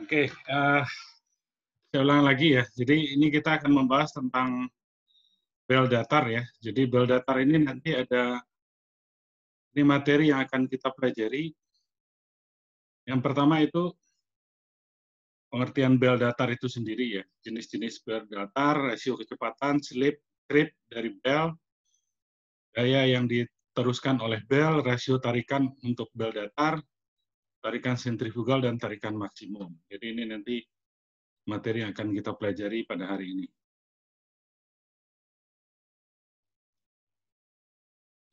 Oke, saya ulang lagi ya. Jadi ini kita akan membahas tentang bel datar ya. Jadi bel datar ini nanti ini materi yang akan kita pelajari. Yang pertama itu pengertian bel datar itu sendiri ya. Jenis-jenis bel datar, rasio kecepatan, slip, trip dari bel, gaya yang diteruskan oleh bel, rasio tarikan untuk bel datar, tarikan sentrifugal, dan tarikan maksimum. Jadi ini nanti materi yang akan kita pelajari pada hari ini.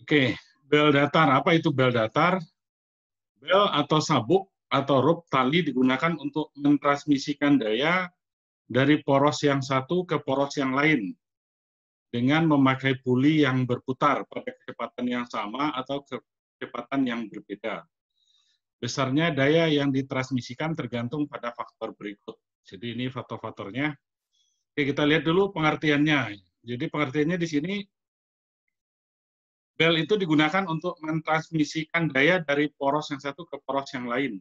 Oke, bel datar. Apa itu bel datar? Bel atau sabuk atau rope tali digunakan untuk mentransmisikan daya dari poros yang satu ke poros yang lain dengan memakai puli yang berputar pada kecepatan yang sama atau kecepatan yang berbeda. Besarnya daya yang ditransmisikan tergantung pada faktor berikut. Jadi ini faktor-faktornya. Oke, kita lihat dulu pengertiannya. Jadi pengertiannya di sini, bel itu digunakan untuk mentransmisikan daya dari poros yang satu ke poros yang lain.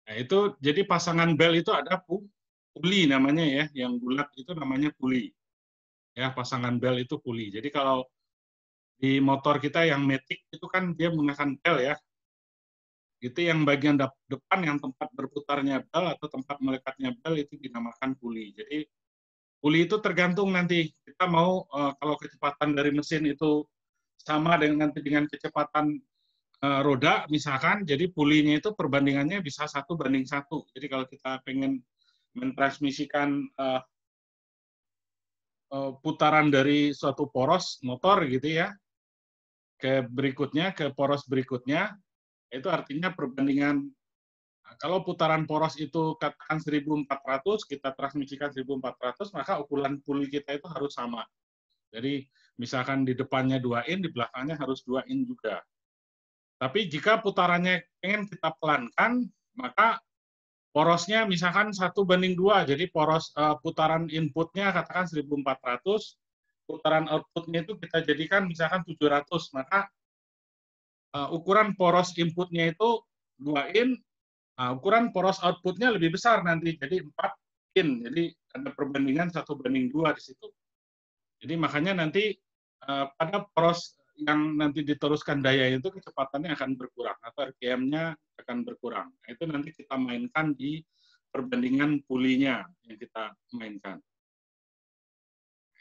Nah, itu jadi pasangan bel itu ada puli namanya ya, yang bulat itu namanya puli. Ya, pasangan bel itu puli. Jadi kalau di motor kita yang matic itu kan dia menggunakan bel ya. Itu yang bagian depan yang tempat berputarnya bel atau tempat melekatnya bel itu dinamakan puli. Jadi puli itu tergantung nanti kita mau kalau kecepatan dari mesin itu sama dengan kecepatan roda misalkan, jadi pulinya itu perbandingannya bisa 1:1. Jadi kalau kita pengen mentransmisikan putaran dari suatu poros motor gitu ya ke berikutnya, ke poros berikutnya, itu artinya perbandingan kalau putaran poros itu katakan 1.400, kita transmisikan 1.400, maka ukuran puli kita itu harus sama. Jadi misalkan di depannya 2 in, di belakangnya harus 2 in juga. Tapi jika putarannya ingin kita pelankan, maka porosnya misalkan 1:2, jadi poros putaran inputnya katakan 1.400, putaran outputnya itu kita jadikan misalkan 700, maka ukuran poros inputnya itu 2 in, ukuran poros outputnya lebih besar nanti, jadi 4 in, jadi ada perbandingan 1:2 di situ. Jadi makanya nanti pada poros yang nanti diteruskan daya itu kecepatannya akan berkurang atau RPM-nya akan berkurang. Itu nanti kita mainkan di perbandingan pulinya yang kita mainkan.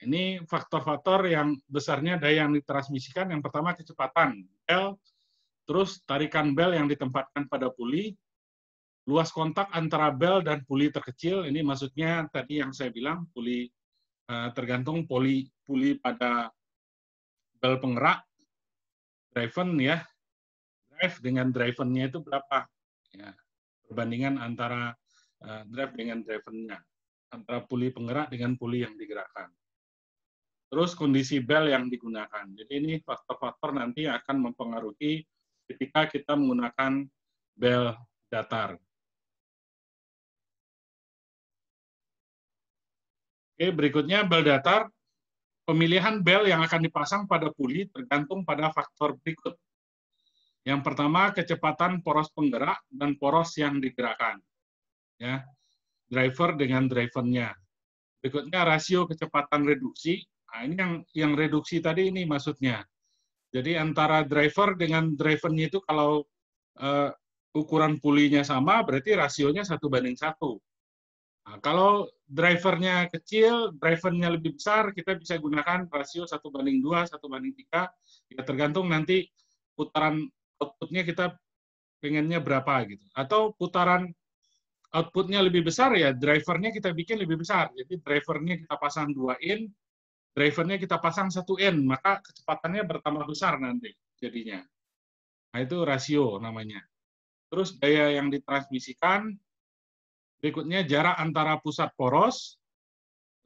Ini faktor-faktor yang besarnya daya yang ditransmisikan. Yang pertama kecepatan bel, terus tarikan bel yang ditempatkan pada puli, luas kontak antara bel dan puli terkecil. Ini maksudnya tadi yang saya bilang puli tergantung puli pada bel penggerak, driven ya, drive dengan drivennya itu berapa? Ya, perbandingan antara drive dengan drivennya, antara puli penggerak dengan puli yang digerakkan. Terus kondisi bel yang digunakan. Jadi ini faktor-faktor nanti akan mempengaruhi ketika kita menggunakan bel datar. Oke, berikutnya bel datar. Pemilihan bel yang akan dipasang pada puli tergantung pada faktor berikut. Yang pertama, kecepatan poros penggerak dan poros yang digerakkan. Ya, driver dengan drivernya. Berikutnya rasio kecepatan reduksi. Nah, ini yang reduksi tadi ini maksudnya. Jadi antara driver dengan drivernya itu kalau ukuran pulinya sama, berarti rasionya 1:1. Nah, kalau drivernya kecil, drivernya lebih besar, kita bisa gunakan rasio 1:2, 1:3. Ya tergantung nanti putaran outputnya kita pengennya berapa gitu. Atau putaran outputnya lebih besar ya drivernya kita bikin lebih besar. Jadi drivernya kita pasang 2 in, drivernya kita pasang 1 in, maka kecepatannya bertambah besar nanti jadinya. Nah itu rasio namanya. Terus daya yang ditransmisikan, berikutnya jarak antara pusat poros,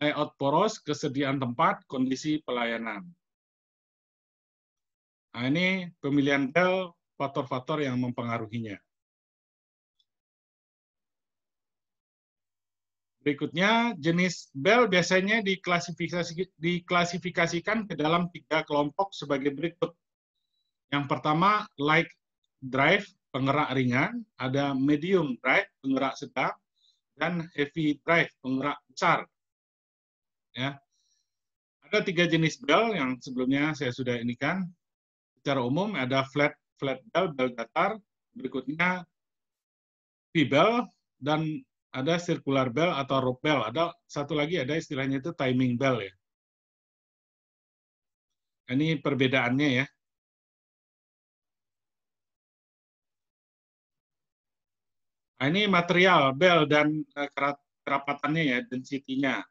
layout poros, kesediaan tempat, kondisi pelayanan. Nah ini pemilihan bel, faktor-faktor yang mempengaruhinya. Berikutnya, jenis bel biasanya diklasifikasikan ke dalam 3 kelompok sebagai berikut. Yang pertama, light drive, penggerak ringan, ada medium drive, penggerak sedang, dan heavy drive, penggerak besar. Ya. Ada 3 jenis bel yang sebelumnya saya sudah inikan. Secara umum ada flat bel, bel datar, berikutnya V-bel, dan ada circular bell atau rope bell. Ada satu lagi, ada istilahnya itu timing bell ya. Ini perbedaannya ya. Nah, ini material bell dan kerapatannya ya, density-nya.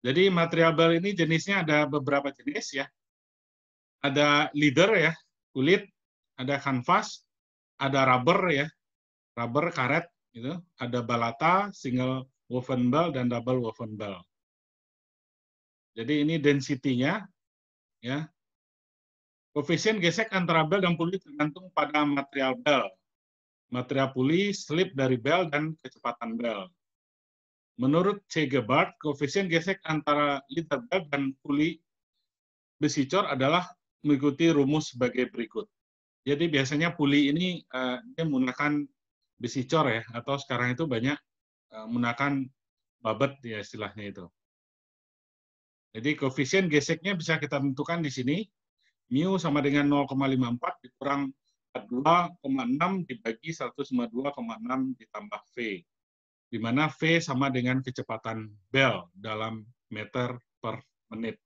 Jadi material bell ini jenisnya ada beberapa jenis ya. Ada leather ya, kulit, ada kanvas, ada rubber ya, rubber karet gitu, ada balata, single woven bell dan double woven bell. Jadi ini density-nya ya. Koefisien gesek antara bel dan puli tergantung pada material bel. Material puli, slip dari bel, dan kecepatan bel. Menurut C. Gebhardt, koefisien gesek antara leather bel dan puli besi cor adalah mengikuti rumus sebagai berikut. Jadi biasanya puli ini dia menggunakan besi cor ya, atau sekarang itu banyak menggunakan babet ya istilahnya itu. Jadi koefisien geseknya bisa kita tentukan di sini. Mu sama dengan 0,54 dikurang 42,6 dibagi 152,6 ditambah V, di mana V sama dengan kecepatan bel dalam meter per menit.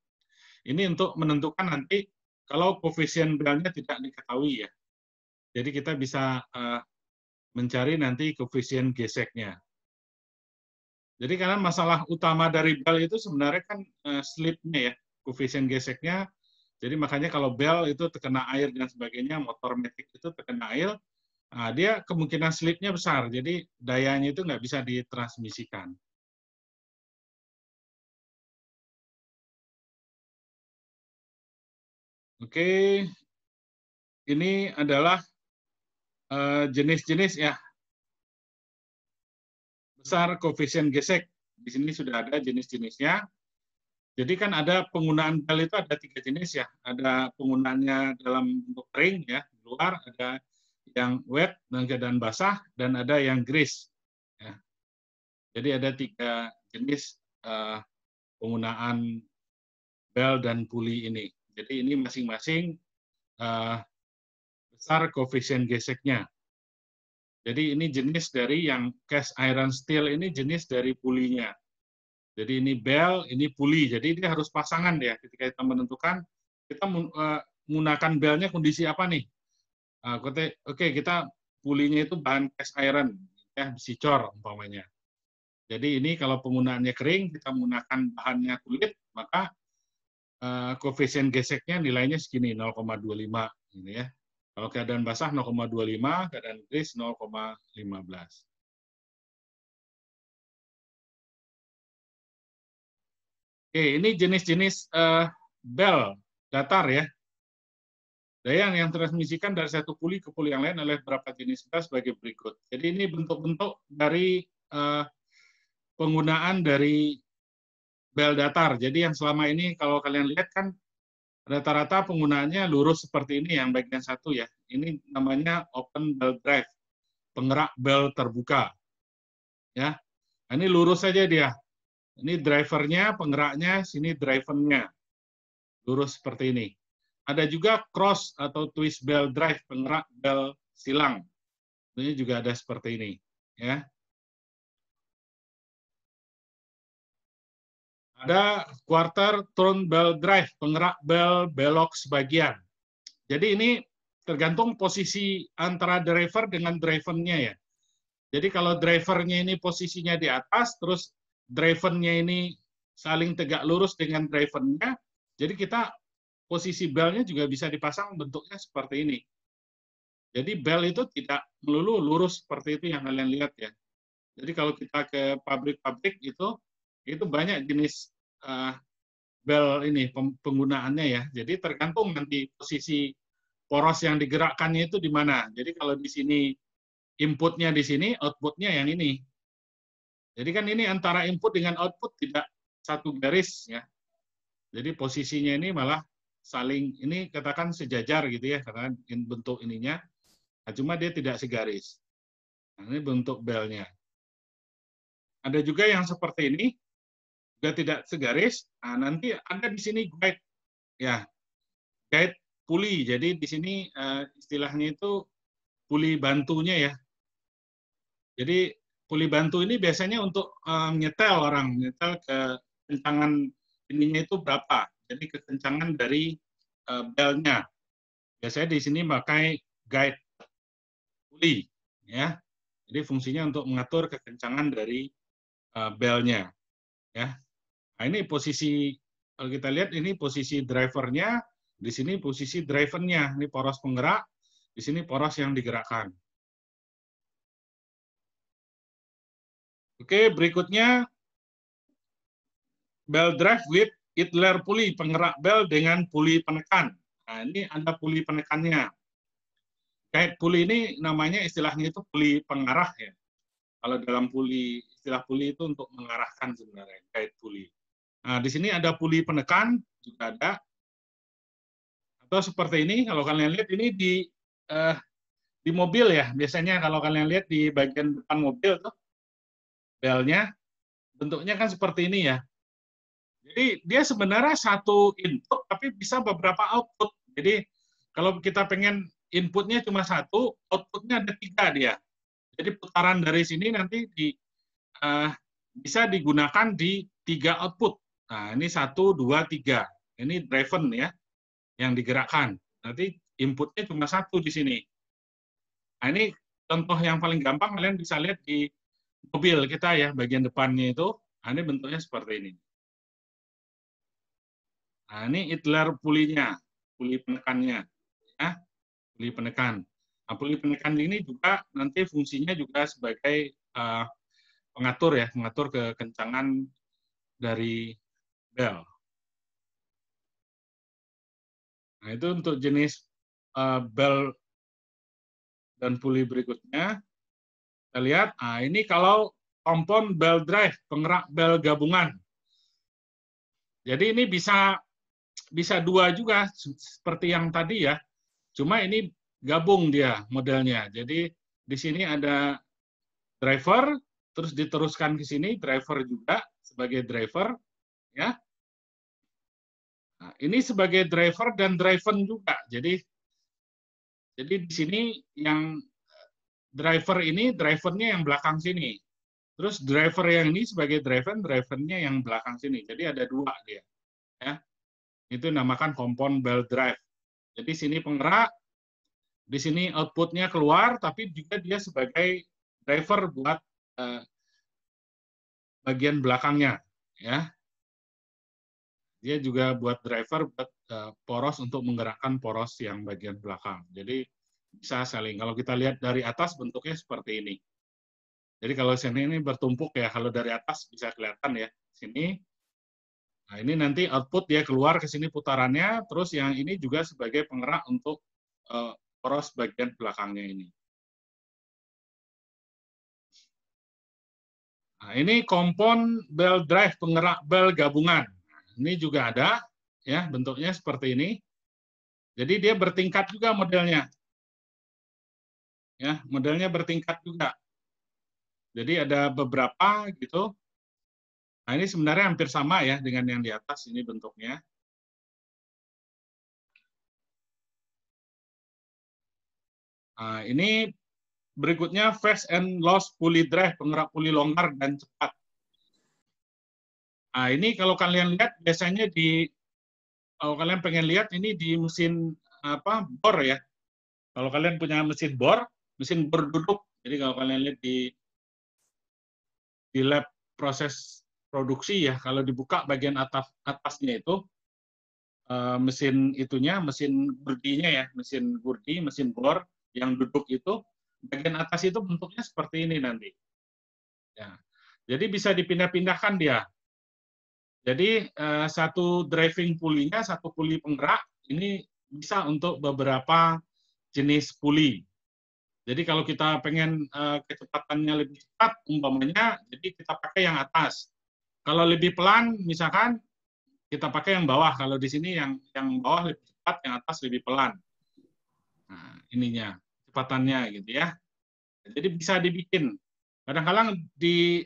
Ini untuk menentukan nanti kalau koefisien belnya tidak diketahui ya. Jadi kita bisa mencari nanti koefisien geseknya. Jadi karena masalah utama dari bel itu sebenarnya kan slipnya ya, koefisien geseknya. Jadi makanya kalau bel itu terkena air dan sebagainya, motor metik itu terkena air, nah dia kemungkinan slipnya besar, jadi dayanya itu nggak bisa ditransmisikan. Oke, ini adalah jenis-jenis ya, besar koefisien gesek. Di sini sudah ada jenis-jenisnya. Jadi kan ada penggunaan bel itu ada 3 jenis ya. Ada penggunaannya dalam bentuk kering ya, di luar, ada yang wet dalam keadaan basah, dan ada yang grease. Ya. Jadi ada 3 jenis penggunaan bel dan puli ini. Jadi ini masing-masing besar koefisien geseknya. Jadi ini jenis dari yang cast iron steel ini jenis dari pulinya. Jadi ini bel, ini puli. Jadi ini harus pasangan ya ketika kita menentukan kita menggunakan belnya kondisi apa nih. Oke, kita pulinya itu bahan cast iron, ya besi cor umpamanya. Jadi ini kalau penggunaannya kering, kita menggunakan bahannya kulit, maka koefisien geseknya nilainya segini 0,25 ini ya. Kalau keadaan basah 0,25, keadaan grease 0,15. Oke, ini jenis-jenis bel datar ya. Daya yang transmisikan dari satu puli ke puli yang lain oleh beberapa jenis bel sebagai berikut. Jadi ini bentuk-bentuk dari penggunaan dari bel datar. Jadi yang selama ini kalau kalian lihat kan rata-rata penggunaannya lurus seperti ini yang bagian satu ya. Ini namanya open bell drive, penggerak bel terbuka. Ya, ini lurus saja dia. Ini drivernya, penggeraknya, sini drivernya. Lurus seperti ini. Ada juga cross atau twist bell drive, penggerak bel silang. Ini juga ada seperti ini. Ya. Ada quarter turn bell drive, penggerak bel belok sebagian. Jadi ini tergantung posisi antara driver dengan drivernya ya. Jadi kalau drivernya ini posisinya di atas, terus drivernya ini saling tegak lurus dengan drivernya, jadi kita posisi belnya juga bisa dipasang bentuknya seperti ini. Jadi bel itu tidak melulu lurus seperti itu yang kalian lihat ya. Jadi kalau kita ke pabrik-pabrik itu banyak jenis bel ini penggunaannya ya. Jadi tergantung nanti posisi poros yang digerakkannya itu di mana. Jadi kalau di sini inputnya di sini, outputnya yang ini. Jadi kan ini antara input dengan output tidak satu garis ya. Jadi posisinya ini malah saling ini katakan sejajar gitu ya, karena bentuk ininya. Nah, cuma dia tidak segaris. Nah, ini bentuk belnya. Ada juga yang seperti ini, juga tidak segaris. Nah, nanti ada di sini guide, ya, guide puli. Jadi di sini istilahnya itu puli bantunya ya. Jadi puli bantu ini biasanya untuk nyetel orang, nyetel kekencangan ininya itu berapa. Jadi kekencangan dari belnya. Biasanya di sini pakai guide puli, ya. Jadi fungsinya untuk mengatur kekencangan dari belnya, ya. Nah, ini posisi, kalau kita lihat ini posisi drivernya, di sini posisi drivernya, ini poros penggerak, di sini poros yang digerakkan. Oke, berikutnya bell drive with idler pulley, penggerak bel dengan puli penekan. Nah, ini ada puli penekannya. Guide pulley ini namanya istilahnya itu puli pengarah ya. Kalau dalam puli, istilah puli itu untuk mengarahkan sebenarnya, guide pulley. Nah, di sini ada puli penekan, juga ada. Atau seperti ini, kalau kalian lihat ini di mobil ya, biasanya kalau kalian lihat di bagian depan mobil tuh, belnya, bentuknya kan seperti ini ya. Jadi dia sebenarnya satu input, tapi bisa beberapa output. Jadi kalau kita pengen inputnya cuma satu, outputnya ada 3 dia. Jadi putaran dari sini nanti bisa digunakan di 3 output. Nah, ini 1, 2, 3. Ini driven ya, yang digerakkan. Nanti inputnya cuma satu di sini. Nah, ini contoh yang paling gampang, kalian bisa lihat di mobil kita ya, bagian depannya itu. Nah, ini bentuknya seperti ini. Nah, ini idler pulinya, puli penekannya. Ya, puli penekan. Nah, puli penekan ini juga nanti fungsinya juga sebagai pengatur ya, mengatur kekencangan dari bel. Nah, itu untuk jenis bel dan puli berikutnya. Kita lihat, nah ini kalau kompon bel drive, penggerak bel gabungan. Jadi ini bisa 2 juga, seperti yang tadi ya. Cuma ini gabung dia modelnya. Jadi di sini ada driver, terus diteruskan ke sini, driver juga sebagai driver. Ya. Nah, ini sebagai driver dan driven juga. Jadi di sini yang driver ini, drivernya yang belakang sini. Terus driver yang ini sebagai drivernya yang belakang sini. Jadi ada 2 dia. Ya. Itu namakan kompon bel drive. Jadi sini penggerak, di sini outputnya keluar, tapi juga dia sebagai driver buat bagian belakangnya. Ya. Dia juga buat driver buat poros untuk menggerakkan poros yang bagian belakang. Jadi bisa saling. Kalau kita lihat dari atas bentuknya seperti ini. Jadi kalau sini ini bertumpuk ya, kalau dari atas bisa kelihatan ya. Sini. Nah, ini nanti output dia keluar ke sini putarannya, terus yang ini juga sebagai penggerak untuk poros bagian belakangnya ini. Nah, ini kompon bel drive, penggerak bel gabungan. Ini juga ada, ya bentuknya seperti ini. Jadi dia bertingkat juga modelnya. Ya, modelnya bertingkat juga. Jadi ada beberapa gitu. Nah, ini sebenarnya hampir sama ya dengan yang di atas ini bentuknya. Nah, ini berikutnya fast and loose pulley drive, penggerak puli longgar dan cepat. Nah, ini kalau kalian lihat biasanya kalau kalian pengen lihat ini di mesin bor ya. Kalau kalian punya mesin bor duduk. Jadi kalau kalian lihat di lab proses produksi ya, kalau dibuka bagian atasnya itu mesin itunya, mesin gurdinya ya, mesin gurdi, mesin bor yang duduk itu, bagian atas itu bentuknya seperti ini nanti. Ya. Jadi bisa dipindah-pindahkan dia. Jadi satu driving pulley-nya, satu puli penggerak, ini bisa untuk beberapa jenis puli. Jadi kalau kita pengen kecepatannya lebih cepat, umpamanya, jadi kita pakai yang atas. Kalau lebih pelan, misalkan kita pakai yang bawah. Kalau di sini yang bawah lebih cepat, yang atas lebih pelan. Nah, ininya. kecepatannya gitu ya. Jadi bisa dibikin. Kadang-kadang di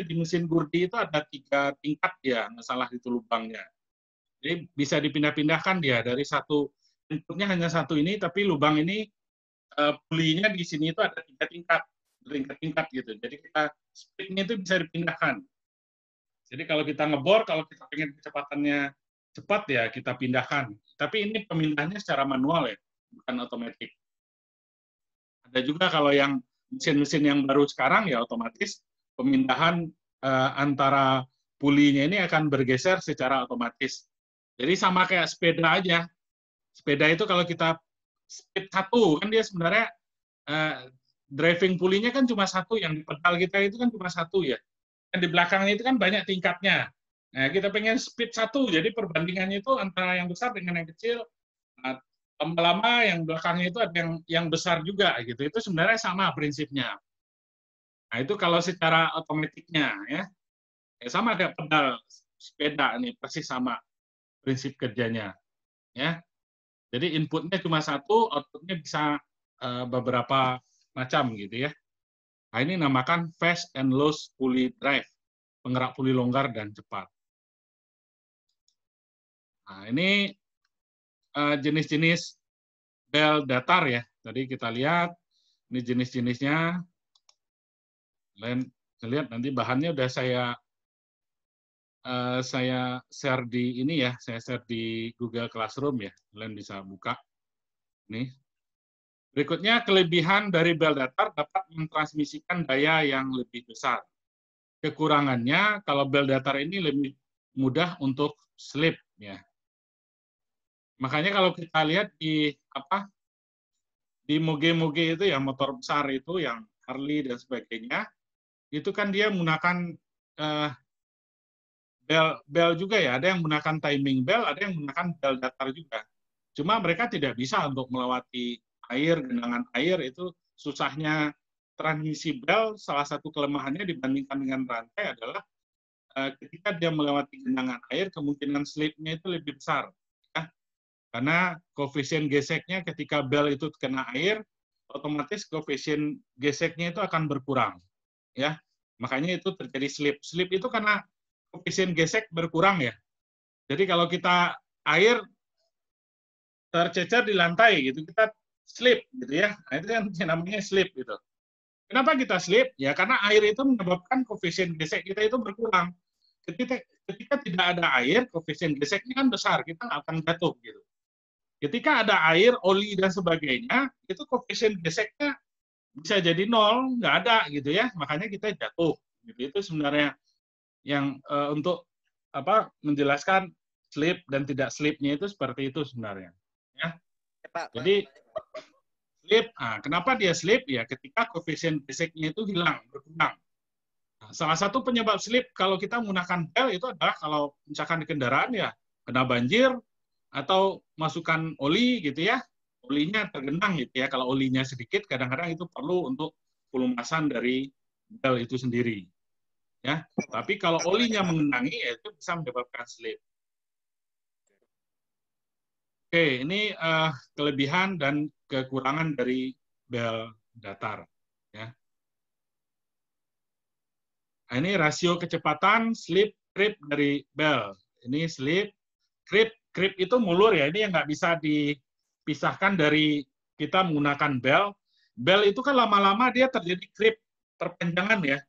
di mesin Gurdi itu ada 3 tingkat ya, nggak salah itu lubangnya. Jadi bisa dipindah-pindahkan dia dari satu inputnya hanya satu ini, tapi lubang ini pulinya di sini itu ada 3 tingkat, tingkat-tingkat gitu. Jadi kita speednya itu bisa dipindahkan. Jadi kalau kita ngebor, kalau kita pengen kecepatannya cepat ya kita pindahkan. Tapi ini pemindahnya secara manual ya, bukan otomatis. Ada juga kalau yang mesin-mesin yang baru sekarang ya otomatis pemindahan antara pulinya ini akan bergeser secara otomatis. Jadi sama kayak sepeda aja. Sepeda itu kalau kita speed 1 kan dia sebenarnya driving pulinya kan cuma 1, yang di pedal kita itu kan cuma 1 ya. Dan di belakangnya itu kan banyak tingkatnya. Nah, kita pengen speed 1, jadi perbandingannya itu antara yang besar dengan yang kecil. Nah, lama-lama yang belakangnya itu ada yang besar juga gitu. Itu sebenarnya sama prinsipnya. Nah, itu kalau secara otomatiknya ya. Sama kayak pedal sepeda nih, persis sama prinsip kerjanya ya. Jadi inputnya cuma 1, outputnya bisa beberapa macam gitu ya. Nah, ini namakan fast and loose pulley drive, penggerak puli longgar dan cepat. Nah, ini jenis-jenis bel datar ya. Tadi kita lihat ini jenis-jenisnya. Kalian lihat nanti bahannya udah saya share di ini ya, saya share di Google Classroom ya. Kalian bisa buka. Nih. Berikutnya, kelebihan dari bel datar dapat mentransmisikan daya yang lebih besar. Kekurangannya, kalau bel datar ini lebih mudah untuk slip ya. Makanya kalau kita lihat di moge-moge itu ya, motor besar itu yang Harley dan sebagainya, itu kan dia menggunakan bel juga ya, ada yang menggunakan timing bel, ada yang menggunakan bel datar juga. Cuma mereka tidak bisa untuk melewati air, genangan air, itu susahnya transmisi bel. Salah satu kelemahannya dibandingkan dengan rantai adalah ketika dia melewati genangan air, kemungkinan slipnya itu lebih besar. Ya. Karena koefisien geseknya ketika bel itu kena air, otomatis koefisien geseknya itu akan berkurang. Ya, makanya itu terjadi slip. Slip itu karena koefisien gesek berkurang ya. Jadi kalau kita air tercecer di lantai gitu, kita slip gitu ya. Nah, itu yang namanya slip gitu. Kenapa kita slip? Ya karena air itu menyebabkan koefisien gesek kita itu berkurang. Ketika tidak ada air, koefisien geseknya kan besar, kita nggak akan jatuh gitu. Ketika ada air, oli dan sebagainya, itu koefisien geseknya bisa jadi 0, nggak ada gitu ya. Makanya kita jatuh. Gitu. Itu sebenarnya yang untuk menjelaskan slip dan tidak slipnya itu seperti itu sebenarnya. Ya. Jadi slip, kenapa dia slip? Ya ketika koefisien geseknya itu hilang, berkurang. Nah, salah satu penyebab slip kalau kita menggunakan bel itu adalah kalau misalkan di kendaraan ya kena banjir atau masukkan oli gitu ya, olinya tergenang gitu ya. Kalau olinya sedikit, kadang-kadang itu perlu untuk pelumasan dari bel itu sendiri. Ya, tapi kalau olinya mengenangi, ya itu bisa menyebabkan slip. Oke, ini kelebihan dan kekurangan dari bel datar. Ya. Nah, ini rasio kecepatan slip creep dari bel. Ini slip creep. Creep itu mulur ya. Ini yang nggak bisa dipisahkan dari kita menggunakan bel. Bel itu kan lama-lama dia terjadi creep, perpanjangan ya.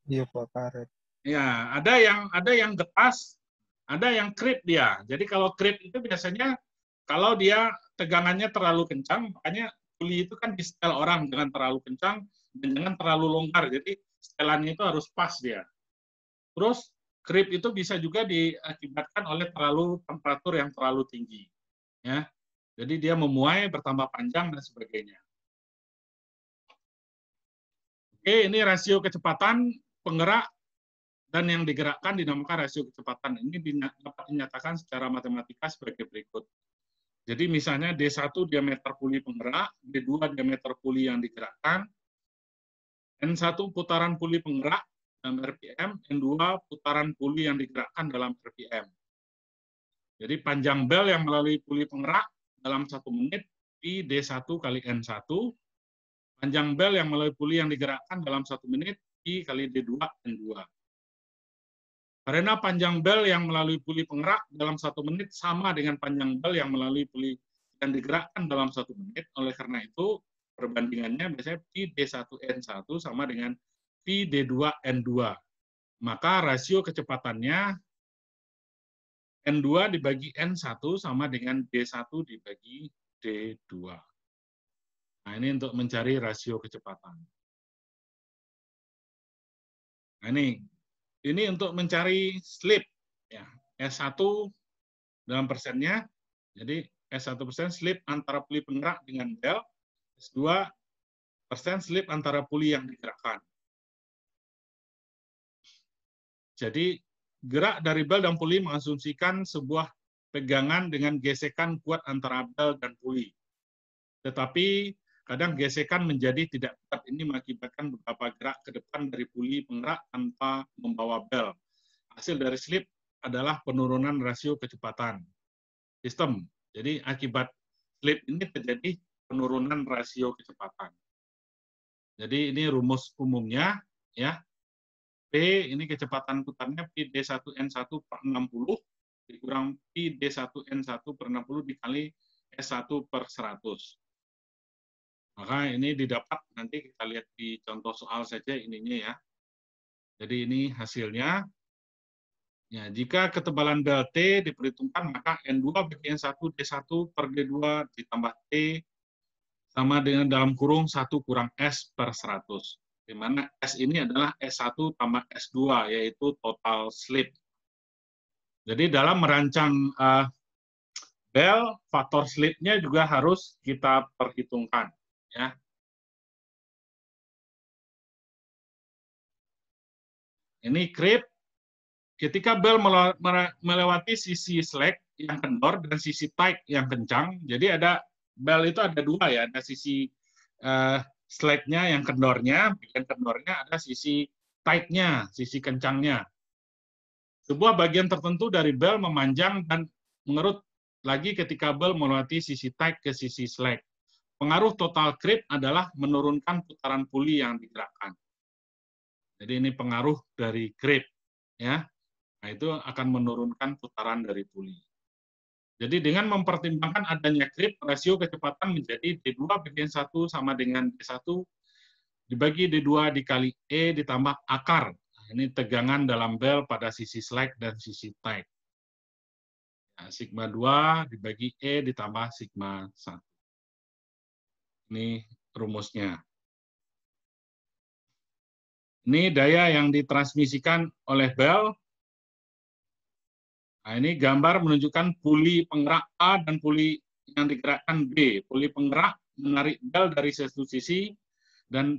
Iya Pak, karet. Ya, ada yang getas, ada yang creep dia. Jadi kalau creep itu biasanya kalau dia tegangannya terlalu kencang, makanya puli itu kan di setel orang jangan terlalu kencang dan jangan terlalu longgar. Jadi setelannya itu harus pas dia. Terus creep itu bisa juga diakibatkan oleh temperatur yang terlalu tinggi. Ya. Jadi dia memuai, bertambah panjang dan sebagainya. Oke, ini rasio kecepatan penggerak dan yang digerakkan dinamakan rasio kecepatan. Ini dapat dinyatakan secara matematika sebagai berikut. Jadi misalnya D1 diameter puli penggerak, D2 diameter puli yang digerakkan, N1 putaran puli penggerak dalam RPM, N2 putaran puli yang digerakkan dalam RPM. Jadi panjang bel yang melalui puli penggerak dalam 1 menit Pi D1 kali N1. Panjang bel yang melalui puli yang digerakkan dalam 1 menit, Pi kali D2 N2. Karena panjang bel yang melalui puli penggerak dalam 1 menit sama dengan panjang bel yang melalui puli yang digerakkan dalam 1 menit, oleh karena itu perbandingannya biasanya Pi D1 N1 sama dengan Pi D2 N2. Maka rasio kecepatannya N2 dibagi N1 sama dengan D1 dibagi D2. Nah, ini untuk mencari rasio kecepatan. Nah, ini untuk mencari slip. Ya, S1 dalam persennya, jadi S1% slip antara puli penggerak dengan bel, S2% slip antara puli yang digerakkan. Jadi gerak dari bel dan puli mengasumsikan sebuah pegangan dengan gesekan kuat antara bel dan puli. Tetapi kadang gesekan menjadi tidak kuat. Ini mengakibatkan beberapa gerak ke depan dari puli penggerak tanpa membawa bel. Hasil dari slip adalah penurunan rasio kecepatan sistem. Jadi akibat slip ini terjadi penurunan rasio kecepatan. Jadi ini rumus umumnya, ya. P ini kecepatan putarnya Pi D1N1 per 60 dikurang Pi D1N1 per 60 dikali S1 per 100. Maka ini didapat, nanti kita lihat di contoh soal saja ininya ya. Jadi ini hasilnya. Ya, jika ketebalan bel T diperhitungkan, maka N2 bagi N1 D1 per D2 ditambah T sama dengan dalam kurung 1 kurang S per 100. Di mana S ini adalah S1 tambah S2, yaitu total slip. Jadi dalam merancang bel, faktor slipnya juga harus kita perhitungkan. Ya. Ini creep. Ketika bel melewati sisi slack yang kendor dan sisi tight yang kencang, jadi ada bel itu ada dua ya, ada sisi slack-nya yang kendornya, bagian kendornya, ada sisi tight-nya, sisi kencangnya. Sebuah bagian tertentu dari bel memanjang dan mengerut lagi ketika bel melewati sisi tight ke sisi slack. Pengaruh total creep adalah menurunkan putaran puli yang digerakkan. Jadi ini pengaruh dari creep, ya. Nah, itu akan menurunkan putaran dari puli. Jadi dengan mempertimbangkan adanya creep, rasio kecepatan menjadi D2 bagi N1 sama dengan D1 dibagi D2 dikali E ditambah akar. Nah, ini tegangan dalam bel pada sisi slack dan sisi tight. Nah, sigma 2 dibagi E ditambah sigma 1. Ini rumusnya. Ini daya yang ditransmisikan oleh bel. Nah, ini gambar menunjukkan puli penggerak A dan puli yang digerakkan B. Puli penggerak menarik bel dari satu sisi, dan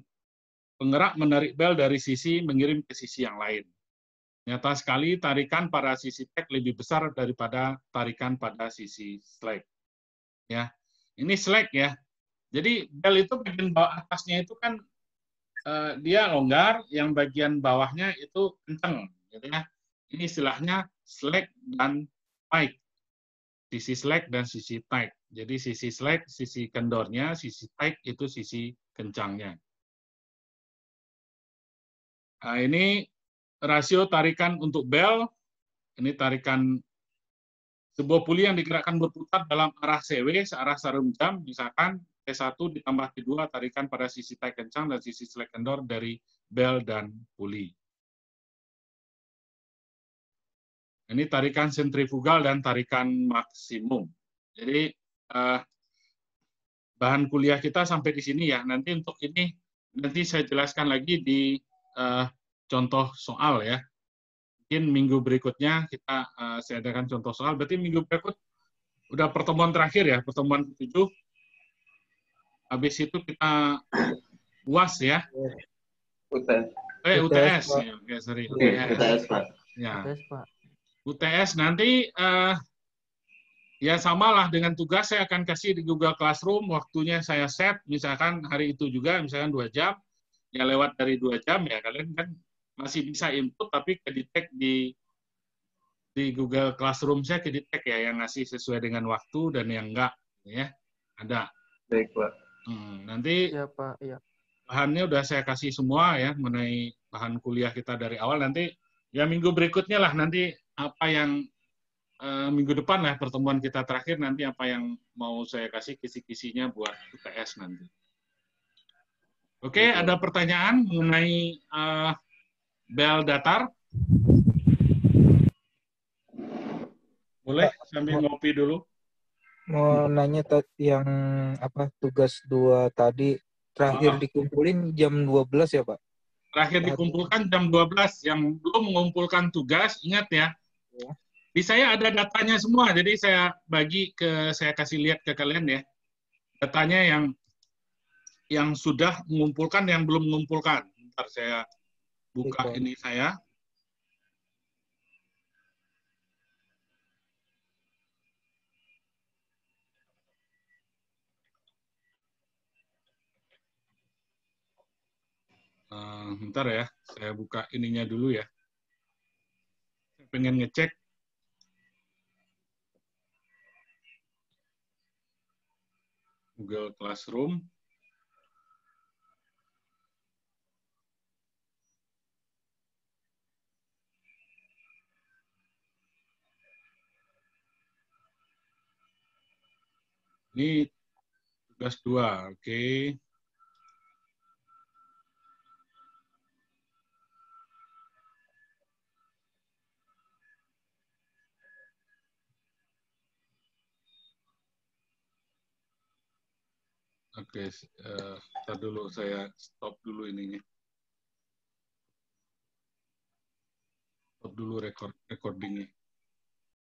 penggerak menarik bel dari sisi mengirim ke sisi yang lain. Nyata sekali tarikan pada sisi tight lebih besar daripada tarikan pada sisi slack. Ya, ini slack ya. Jadi bel itu bagian bawah atasnya itu kan dia longgar, yang bagian bawahnya itu kenceng, gitu ya. Ini istilahnya slack dan tight. Sisi slack dan sisi tight. Jadi sisi slack, sisi kendornya, sisi tight itu sisi kencangnya. Nah, ini rasio tarikan untuk bel. Ini tarikan sebuah puli yang digerakkan berputar dalam arah CW, searah jarum jam, misalkan T1 ditambah T2 tarikan pada sisi tight kencang dan sisi slack kendor dari bel dan puli. Ini tarikan sentrifugal dan tarikan maksimum. Jadi bahan kuliah kita sampai di sini ya. Nanti untuk ini nanti saya jelaskan lagi di contoh soal ya. Mungkin minggu berikutnya kita saya adakan contoh soal. Berarti minggu berikut udah pertemuan terakhir ya, pertemuan ke-7. Habis itu kita UAS ya. UTS. UTS ya, okay, sorry. UTS, Pak. Ya. UTS, Pak. UTS nanti ya samalah dengan tugas saya akan kasih di Google Classroom, waktunya saya set, misalkan hari itu juga, misalkan 2 jam, ya lewat dari 2 jam ya, kalian kan masih bisa input, tapi ke-detect di Google Classroom saya ke-detect ya, yang ngasih sesuai dengan waktu dan yang enggak, ya, ada. Baik, Pak. Nanti Iya, Pak. Iya. bahannya udah saya kasih semua ya mengenai bahan kuliah kita dari awal. Nanti ya minggu berikutnya lah nanti apa yang minggu depan lah pertemuan kita terakhir nanti apa yang mau saya kasih kisi-kisinya buat UTS nanti. Oke, Baik, Pak. ada pertanyaan mengenai bel datar? Boleh sambil ngopi dulu. Mau nanya yang apa tugas 2 tadi terakhir dikumpulin jam 12 ya, Pak? Terakhir dikumpulkan jam 12. Yang belum mengumpulkan tugas, ingat ya, Ya. di saya ada datanya semua, jadi saya kasih lihat ke kalian ya, datanya yang sudah mengumpulkan, yang belum mengumpulkan. Bentar saya buka ini saya. Bentar ya, saya buka ininya dulu ya. Saya pengen ngecek. Google Classroom. Ini tugas 2, oke. Oke, ntar dulu saya stop dulu ininya. Stop dulu recordingnya.